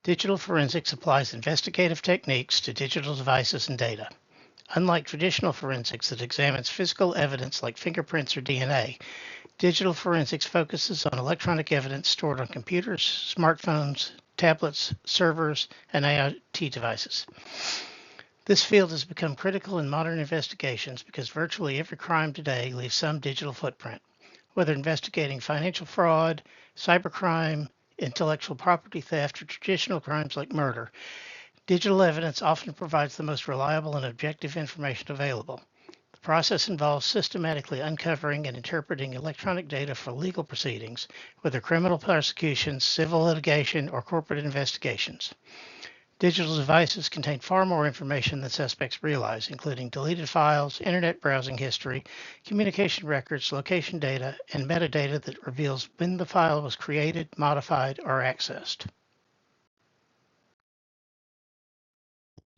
Digital forensics applies investigative techniques to digital devices and data. Unlike traditional forensics that examines physical evidence like fingerprints or DNA, digital forensics focuses on electronic evidence stored on computers, smartphones, tablets, servers, and IoT devices. This field has become critical in modern investigations because virtually every crime today leaves some digital footprint. Whether investigating financial fraud, cybercrime, intellectual property theft, or traditional crimes like murder, digital evidence often provides the most reliable and objective information available. The process involves systematically uncovering and interpreting electronic data for legal proceedings, whether criminal prosecutions, civil litigation, or corporate investigations. Digital devices contain far more information than suspects realize, including deleted files, internet browsing history, communication records, location data, and metadata that reveals when the file was created, modified, or accessed.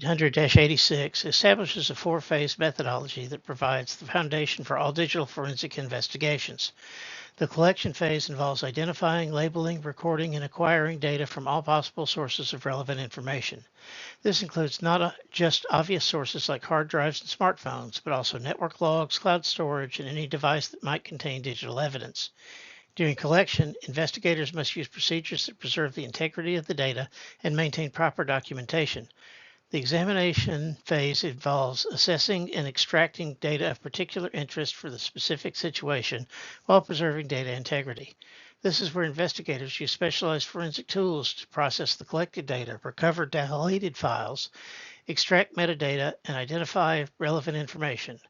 800-86 establishes a four-phase methodology that provides the foundation for all digital forensic investigations. The collection phase involves identifying, labeling, recording, and acquiring data from all possible sources of relevant information. This includes not just obvious sources like hard drives and smartphones, but also network logs, cloud storage, and any device that might contain digital evidence. During collection, investigators must use procedures that preserve the integrity of the data and maintain proper documentation. The examination phase involves assessing and extracting data of particular interest for the specific situation while preserving data integrity. This is where investigators use specialized forensic tools to process the collected data, recover deleted files, extract metadata, and identify relevant information.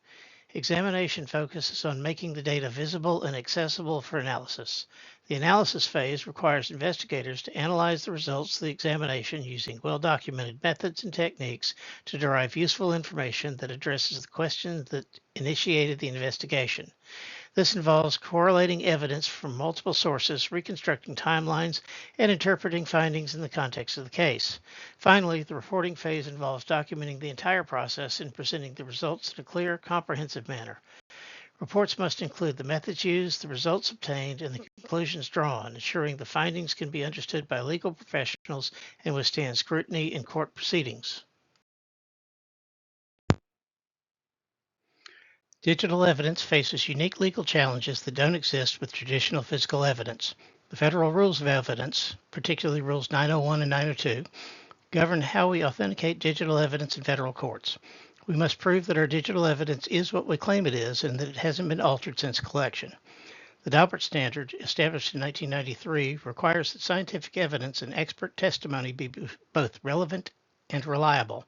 Examination focuses on making the data visible and accessible for analysis. The analysis phase requires investigators to analyze the results of the examination using well-documented methods and techniques to derive useful information that addresses the questions that initiated the investigation. This involves correlating evidence from multiple sources, reconstructing timelines, and interpreting findings in the context of the case. Finally, the reporting phase involves documenting the entire process and presenting the results in a clear, comprehensive manner. Reports must include the methods used, the results obtained, and the conclusions drawn, ensuring the findings can be understood by legal professionals and withstand scrutiny in court proceedings. Digital evidence faces unique legal challenges that don't exist with traditional physical evidence. The federal rules of evidence, particularly Rules 901 and 902, govern how we authenticate digital evidence in federal courts. We must prove that our digital evidence is what we claim it is and that it hasn't been altered since collection. The Daubert standard, established in 1993, requires that scientific evidence and expert testimony be both relevant and reliable.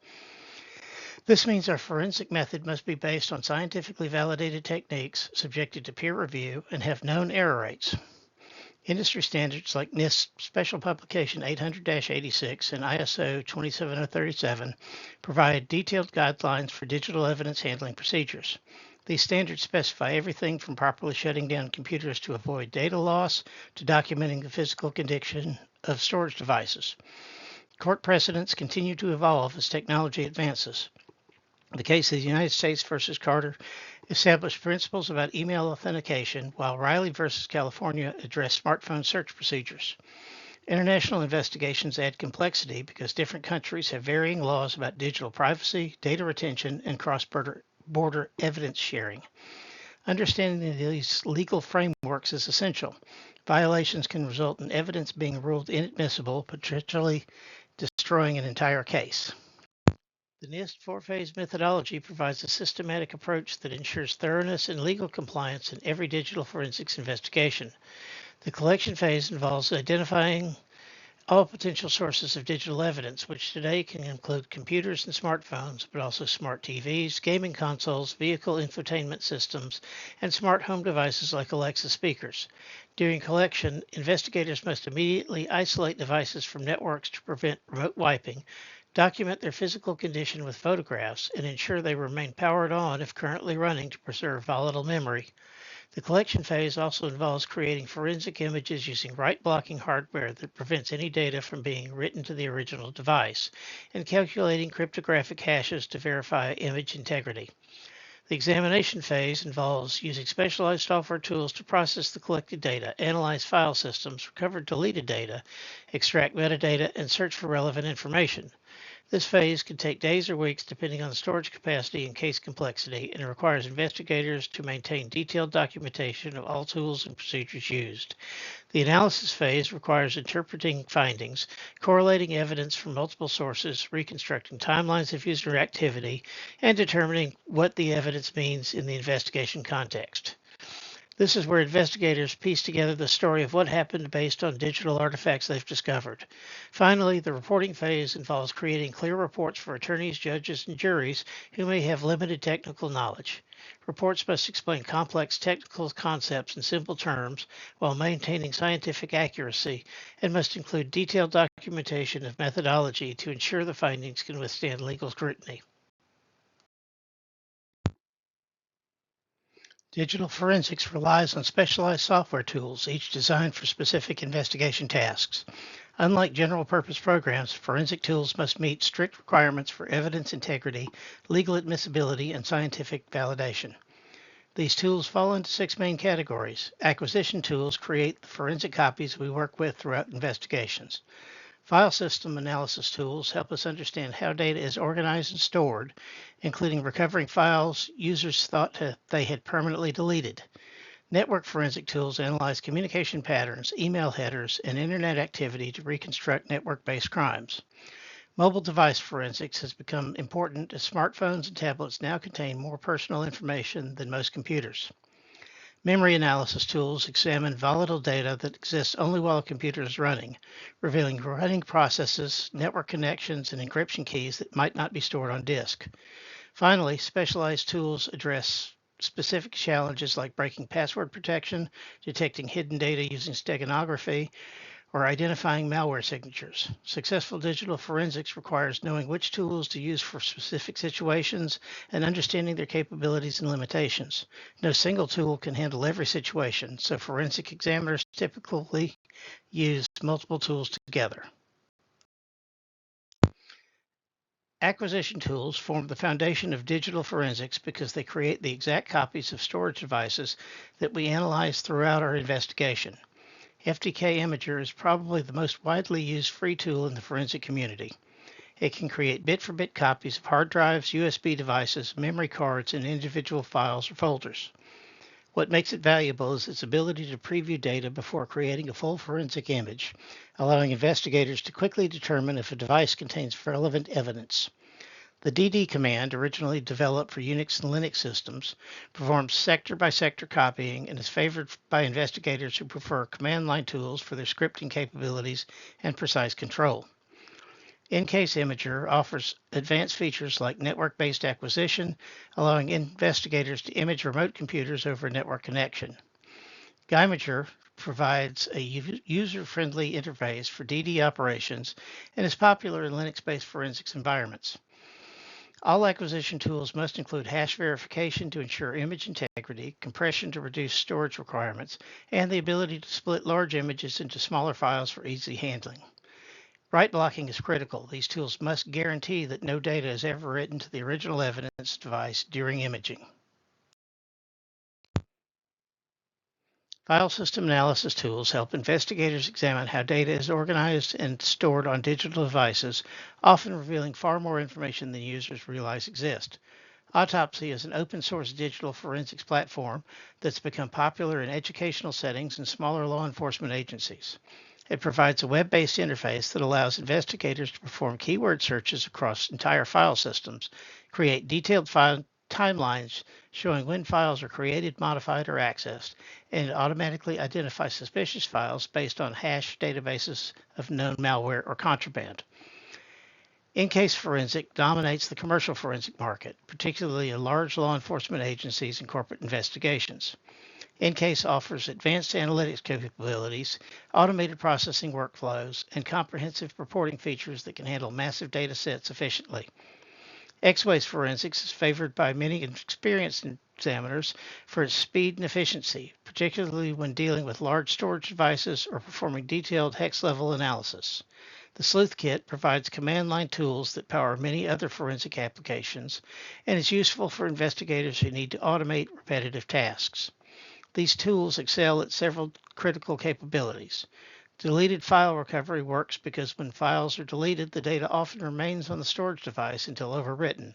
This means our forensic method must be based on scientifically validated techniques, subjected to peer review, and have known error rates. Industry standards like NIST Special Publication 800-86 and ISO 27037 provide detailed guidelines for digital evidence handling procedures. These standards specify everything from properly shutting down computers to avoid data loss to documenting the physical condition of storage devices. Court precedents continue to evolve as technology advances. The case of the United States versus Carter established principles about email authentication, while Riley versus California addressed smartphone search procedures. International investigations add complexity because different countries have varying laws about digital privacy, data retention, and cross-border evidence sharing. Understanding these legal frameworks is essential. Violations can result in evidence being ruled inadmissible, potentially destroying an entire case. The NIST four-phase methodology provides a systematic approach that ensures thoroughness and legal compliance in every digital forensics investigation. The collection phase involves identifying all potential sources of digital evidence, which today can include computers and smartphones, but also smart TVs, gaming consoles, vehicle infotainment systems, and smart home devices like Alexa speakers. During collection, investigators must immediately isolate devices from networks to prevent remote wiping, document their physical condition with photographs, and ensure they remain powered on if currently running to preserve volatile memory. The collection phase also involves creating forensic images using write-blocking hardware that prevents any data from being written to the original device, and calculating cryptographic hashes to verify image integrity. The examination phase involves using specialized software tools to process the collected data, analyze file systems, recover deleted data, extract metadata, and search for relevant information. This phase can take days or weeks depending on the storage capacity and case complexity, and it requires investigators to maintain detailed documentation of all tools and procedures used. The analysis phase requires interpreting findings, correlating evidence from multiple sources, reconstructing timelines of user activity, and determining what the evidence means in the investigation context. This is where investigators piece together the story of what happened based on digital artifacts they've discovered. Finally, the reporting phase involves creating clear reports for attorneys, judges, and juries who may have limited technical knowledge. Reports must explain complex technical concepts in simple terms while maintaining scientific accuracy and must include detailed documentation of methodology to ensure the findings can withstand legal scrutiny. Digital forensics relies on specialized software tools, each designed for specific investigation tasks. Unlike general-purpose programs, forensic tools must meet strict requirements for evidence integrity, legal admissibility, and scientific validation. These tools fall into 6 main categories. Acquisition tools create the forensic copies we work with throughout investigations. File system analysis tools help us understand how data is organized and stored, including recovering files users thought they had permanently deleted. Network forensic tools analyze communication patterns, email headers, and internet activity to reconstruct network-based crimes. Mobile device forensics has become important as smartphones and tablets now contain more personal information than most computers. Memory analysis tools examine volatile data that exists only while a computer is running, revealing running processes, network connections, and encryption keys that might not be stored on disk. Finally, specialized tools address specific challenges like breaking password protection, detecting hidden data using steganography, or identifying malware signatures. Successful digital forensics requires knowing which tools to use for specific situations and understanding their capabilities and limitations. No single tool can handle every situation, so forensic examiners typically use multiple tools together. Acquisition tools form the foundation of digital forensics because they create the exact copies of storage devices that we analyze throughout our investigation. FTK Imager is probably the most widely used free tool in the forensic community. It can create bit-for-bit copies of hard drives, USB devices, memory cards, and individual files or folders. What makes it valuable is its ability to preview data before creating a full forensic image, allowing investigators to quickly determine if a device contains relevant evidence. The DD command, originally developed for Unix and Linux systems, performs sector-by-sector copying and is favored by investigators who prefer command line tools for their scripting capabilities and precise control. In-Case Imager offers advanced features like network-based acquisition, allowing investigators to image remote computers over a network connection. Geimager provides a user-friendly interface for DD operations and is popular in Linux-based forensics environments. All acquisition tools must include hash verification to ensure image integrity, compression to reduce storage requirements, and the ability to split large images into smaller files for easy handling. Write blocking is critical. These tools must guarantee that no data is ever written to the original evidence device during imaging. File system analysis tools help investigators examine how data is organized and stored on digital devices, often revealing far more information than users realize exists. Autopsy is an open-source digital forensics platform that's become popular in educational settings and smaller law enforcement agencies. It provides a web-based interface that allows investigators to perform keyword searches across entire file systems, create detailed file timelines showing when files are created, modified, or accessed, and automatically identify suspicious files based on hash databases of known malware or contraband. In-Case forensic dominates the commercial forensic market, particularly in large law enforcement agencies and corporate investigations. In-Case offers advanced analytics capabilities, automated processing workflows, and comprehensive reporting features that can handle massive data sets efficiently. X-Ways Forensics is favored by many experienced examiners for its speed and efficiency, particularly when dealing with large storage devices or performing detailed hex-level analysis. The Sleuth Kit provides command line tools that power many other forensic applications and is useful for investigators who need to automate repetitive tasks. These tools excel at several critical capabilities. Deleted file recovery works because when files are deleted, the data often remains on the storage device until overwritten.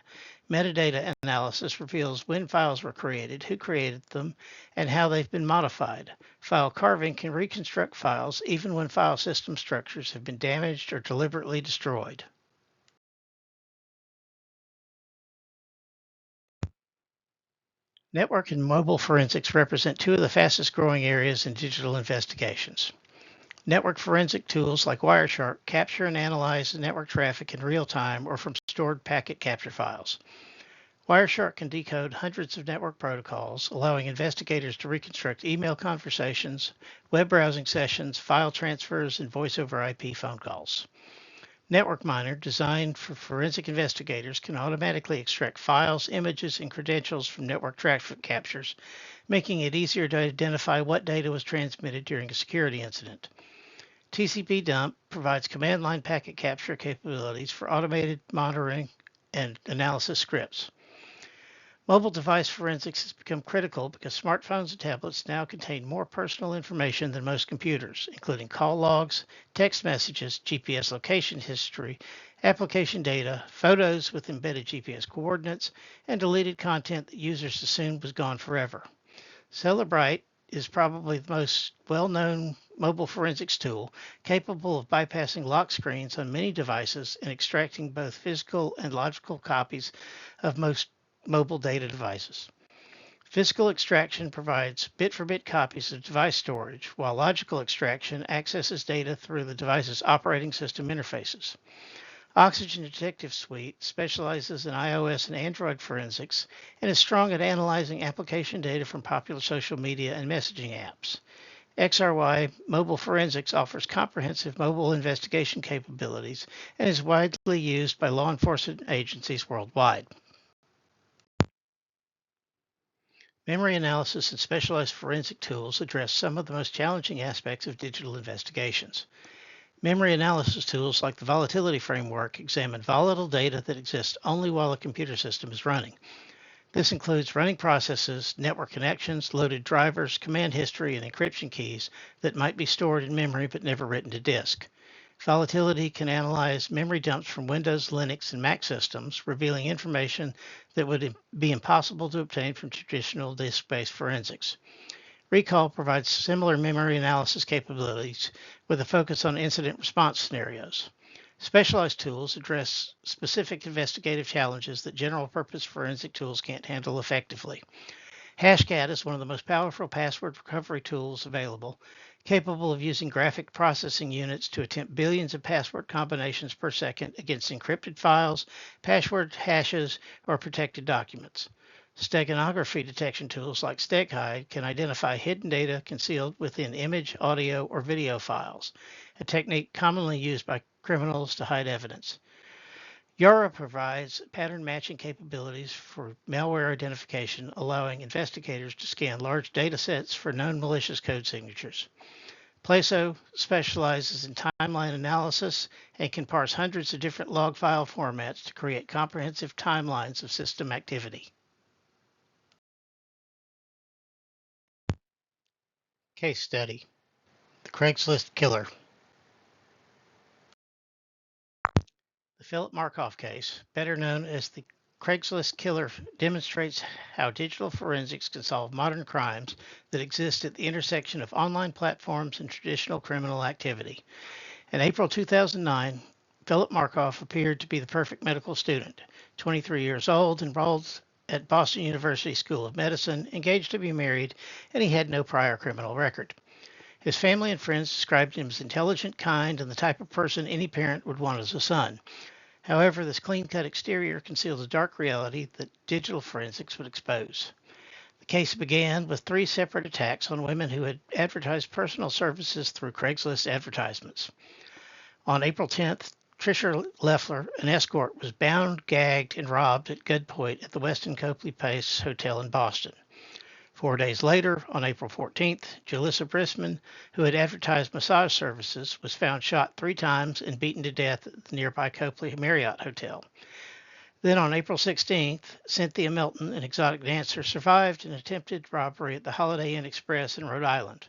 Metadata analysis reveals when files were created, who created them, and how they've been modified. File carving can reconstruct files even when file system structures have been damaged or deliberately destroyed. Network and mobile forensics represent two of the fastest growing areas in digital investigations. Network forensic tools like Wireshark capture and analyze the network traffic in real time or from stored packet capture files. Wireshark can decode hundreds of network protocols, allowing investigators to reconstruct email conversations, web browsing sessions, file transfers, and voice over IP phone calls. Network Miner, designed for forensic investigators, can automatically extract files, images, and credentials from network traffic captures, making it easier to identify what data was transmitted during a security incident. TCP dump provides command line packet capture capabilities for automated monitoring and analysis scripts. Mobile device forensics has become critical because smartphones and tablets now contain more personal information than most computers, including call logs, text messages, GPS location history, application data, photos with embedded GPS coordinates, and deleted content that users assumed was gone forever. Cellebrite is probably the most well-known mobile forensics tool, capable of bypassing lock screens on many devices and extracting both physical and logical copies of most mobile data devices. Physical extraction provides bit-for-bit copies of device storage, while logical extraction accesses data through the device's operating system interfaces. Oxygen Detective Suite specializes in iOS and Android forensics and is strong at analyzing application data from popular social media and messaging apps. XRY Mobile Forensics offers comprehensive mobile investigation capabilities and is widely used by law enforcement agencies worldwide. Memory analysis and specialized forensic tools address some of the most challenging aspects of digital investigations. Memory analysis tools like the Volatility Framework examine volatile data that exists only while a computer system is running. This includes running processes, network connections, loaded drivers, command history, and encryption keys that might be stored in memory but never written to disk. Volatility can analyze memory dumps from Windows, Linux, and Mac systems, revealing information that would be impossible to obtain from traditional disk-based forensics. Recall provides similar memory analysis capabilities with a focus on incident response scenarios. Specialized tools address specific investigative challenges that general-purpose forensic tools can't handle effectively. Hashcat is one of the most powerful password recovery tools available, capable of using graphic processing units to attempt billions of password combinations per second against encrypted files, password hashes, or protected documents. Steganography detection tools like StegHide can identify hidden data concealed within image, audio, or video files, a technique commonly used by criminals to hide evidence. Yara provides pattern matching capabilities for malware identification, allowing investigators to scan large data sets for known malicious code signatures. Plaso specializes in timeline analysis and can parse hundreds of different log file formats to create comprehensive timelines of system activity. Case study: the Craigslist killer. The Philip Markoff case, better known as the Craigslist killer, demonstrates how digital forensics can solve modern crimes that exist at the intersection of online platforms and traditional criminal activity. In April 2009, Philip Markoff appeared to be the perfect medical student, 23 years old, enrolled at Boston University School of Medicine, engaged to be married, and he had no prior criminal record. His family and friends described him as intelligent, kind, and the type of person any parent would want as a son. However, this clean-cut exterior conceals a dark reality that digital forensics would expose. The case began with 3 separate attacks on women who had advertised personal services through Craigslist advertisements. On April 10th, Tricia Leffler, an escort, was bound, gagged, and robbed at gunpoint at the Westin Copley Place Hotel in Boston. 4 days later, on April 14th, Jalissa Brisman, who had advertised massage services, was found shot 3 times and beaten to death at the nearby Copley Marriott Hotel. Then on April 16th, Cynthia Milton, an exotic dancer, survived an attempted robbery at the Holiday Inn Express in Rhode Island.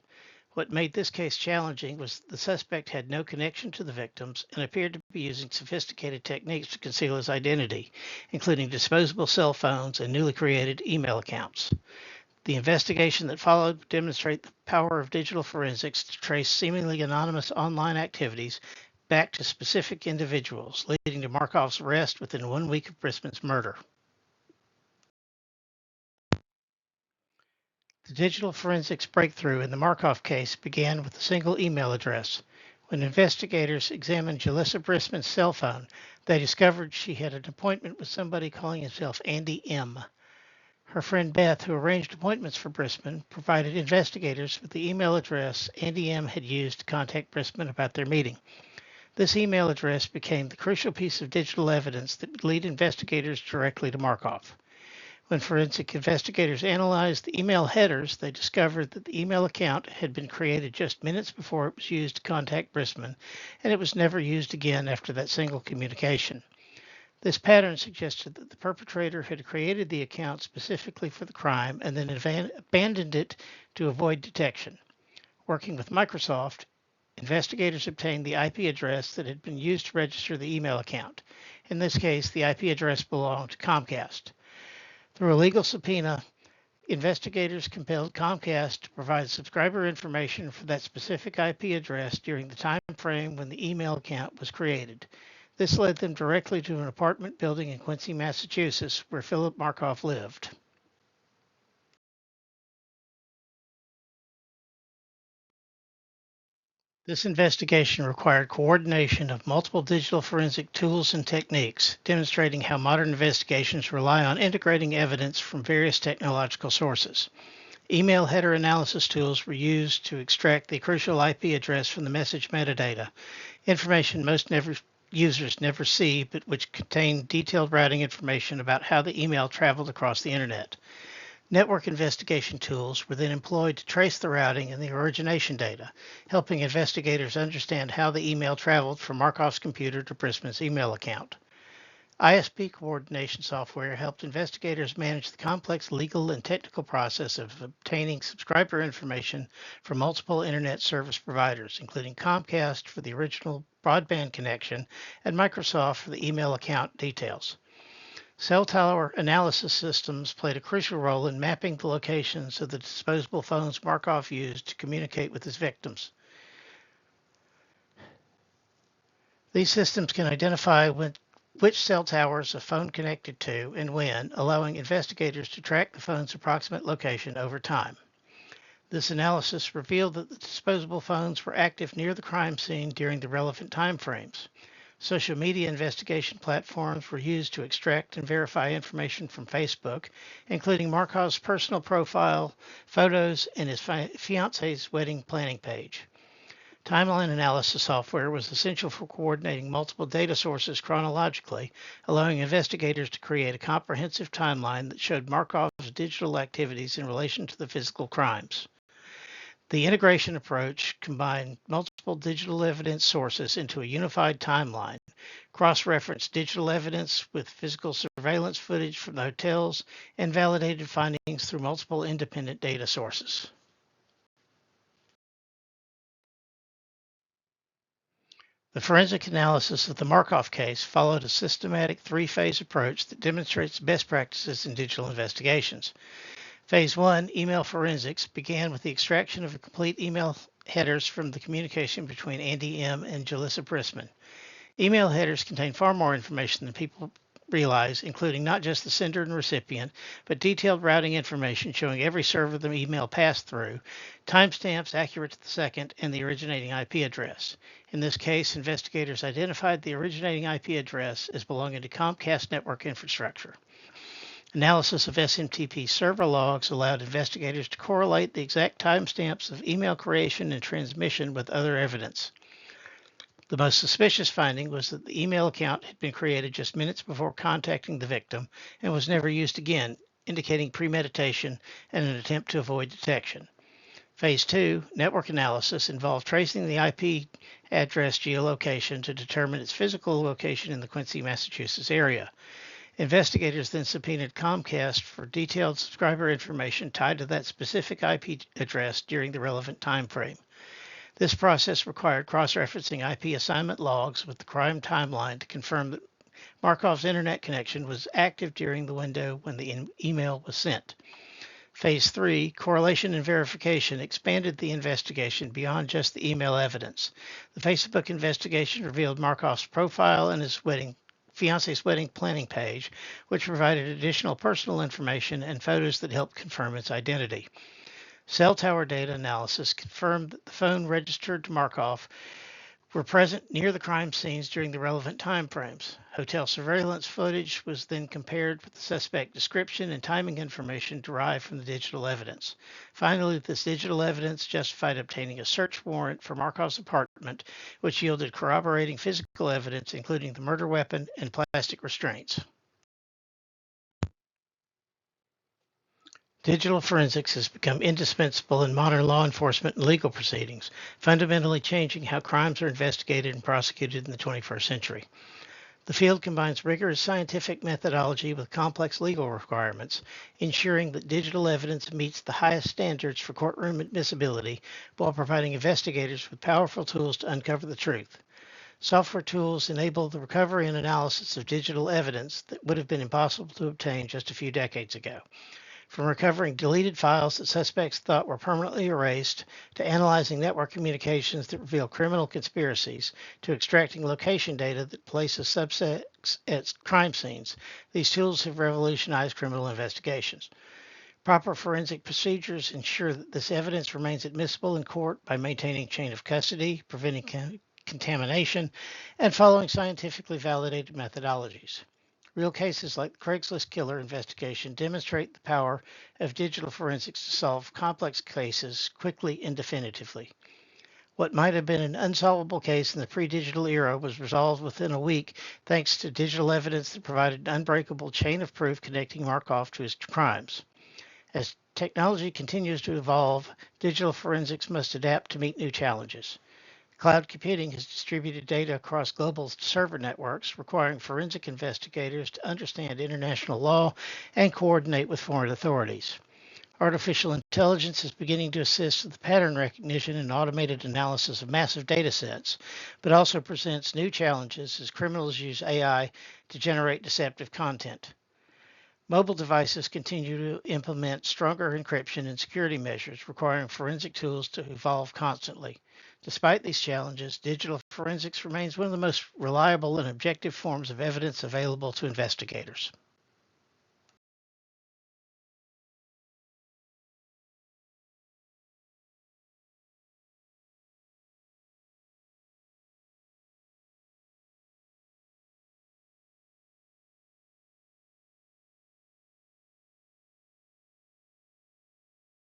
What made this case challenging was the suspect had no connection to the victims and appeared to be using sophisticated techniques to conceal his identity, including disposable cell phones and newly created email accounts. The investigation that followed would demonstrate the power of digital forensics to trace seemingly anonymous online activities back to specific individuals, leading to Markov's arrest within 1 week of Brisman's murder. The digital forensics breakthrough in the Markov case began with a single email address. When investigators examined Jalissa Brisman's cell phone, they discovered she had an appointment with somebody calling himself Andy M. Her friend Beth, who arranged appointments for Brisman, provided investigators with the email address Andy M. had used to contact Brisman about their meeting. This email address became the crucial piece of digital evidence that would lead investigators directly to Markov. When forensic investigators analyzed the email headers, they discovered that the email account had been created just minutes before it was used to contact Brisman, and it was never used again after that single communication. This pattern suggested that the perpetrator had created the account specifically for the crime and then abandoned it to avoid detection. Working with Microsoft, investigators obtained the IP address that had been used to register the email account. In this case, the IP address belonged to Comcast. Through a legal subpoena, investigators compelled Comcast to provide subscriber information for that specific IP address during the time frame when the email account was created. This led them directly to an apartment building in Quincy, Massachusetts, where Philip Markov lived. This investigation required coordination of multiple digital forensic tools and techniques, demonstrating how modern investigations rely on integrating evidence from various technological sources. Email header analysis tools were used to extract the crucial IP address from the message metadata, information most users never see, but which contain detailed routing information about how the email traveled across the internet. Network investigation tools were then employed to trace the routing and the origination data, helping investigators understand how the email traveled from Markov's computer to Brisman's email account. ISP coordination software helped investigators manage the complex legal and technical process of obtaining subscriber information from multiple internet service providers, including Comcast for the original broadband connection and Microsoft for the email account details. Cell tower analysis systems played a crucial role in mapping the locations of the disposable phones Markov used to communicate with his victims. These systems can identify which cell towers a phone connected to and when, allowing investigators to track the phone's approximate location over time. This analysis revealed that the disposable phones were active near the crime scene during the relevant time frames. Social media investigation platforms were used to extract and verify information from Facebook, including Markov's personal profile, photos, and his fiance's wedding planning page. Timeline analysis software was essential for coordinating multiple data sources chronologically, allowing investigators to create a comprehensive timeline that showed Markov's digital activities in relation to the physical crimes. The integration approach combined multiple digital evidence sources into a unified timeline, cross-referenced digital evidence with physical surveillance footage from the hotels, and validated findings through multiple independent data sources. The forensic analysis of the Markov case followed a systematic three-phase approach that demonstrates best practices in digital investigations. Phase 1, email forensics, began with the extraction of complete email headers from the communication between Andy M. and Jalissa Brisman. Email headers contain far more information than people realize, including not just the sender and recipient, but detailed routing information showing every server the email passed through, timestamps accurate to the second, and the originating IP address. In this case, investigators identified the originating IP address as belonging to Comcast network infrastructure. Analysis of SMTP server logs allowed investigators to correlate the exact timestamps of email creation and transmission with other evidence. The most suspicious finding was that the email account had been created just minutes before contacting the victim and was never used again, indicating premeditation and an attempt to avoid detection. Phase 2, network analysis, involved tracing the IP address geolocation to determine its physical location in the Quincy, Massachusetts area. Investigators then subpoenaed Comcast for detailed subscriber information tied to that specific IP address during the relevant time frame. This process required cross-referencing IP assignment logs with the crime timeline to confirm that Markov's internet connection was active during the window when the email was sent. Phase 3, correlation and verification, expanded the investigation beyond just the email evidence. The Facebook investigation revealed Markov's profile and his fiance's wedding planning page, which provided additional personal information and photos that helped confirm its identity. Cell tower data analysis confirmed that the phone registered to Markov were present near the crime scenes during the relevant time frames. Hotel surveillance footage was then compared with the suspect description and timing information derived from the digital evidence. Finally, this digital evidence justified obtaining a search warrant for Markov's apartment, which yielded corroborating physical evidence, including the murder weapon and plastic restraints. Digital forensics has become indispensable in modern law enforcement and legal proceedings, fundamentally changing how crimes are investigated and prosecuted in the 21st century. The field combines rigorous scientific methodology with complex legal requirements, ensuring that digital evidence meets the highest standards for courtroom admissibility while providing investigators with powerful tools to uncover the truth. Software tools enable the recovery and analysis of digital evidence that would have been impossible to obtain just a few decades ago. From recovering deleted files that suspects thought were permanently erased, to analyzing network communications that reveal criminal conspiracies, to extracting location data that places suspects at crime scenes, these tools have revolutionized criminal investigations. Proper forensic procedures ensure that this evidence remains admissible in court by maintaining chain of custody, preventing contamination, and following scientifically validated methodologies. Real cases like the Craigslist killer investigation demonstrate the power of digital forensics to solve complex cases quickly and definitively. What might have been an unsolvable case in the pre-digital era was resolved within a week thanks to digital evidence that provided an unbreakable chain of proof connecting Markov to his crimes. As technology continues to evolve, digital forensics must adapt to meet new challenges. Cloud computing has distributed data across global server networks, requiring forensic investigators to understand international law and coordinate with foreign authorities. Artificial intelligence is beginning to assist with pattern recognition and automated analysis of massive data sets, but also presents new challenges as criminals use AI to generate deceptive content. Mobile devices continue to implement stronger encryption and security measures, requiring forensic tools to evolve constantly. Despite these challenges, digital forensics remains one of the most reliable and objective forms of evidence available to investigators.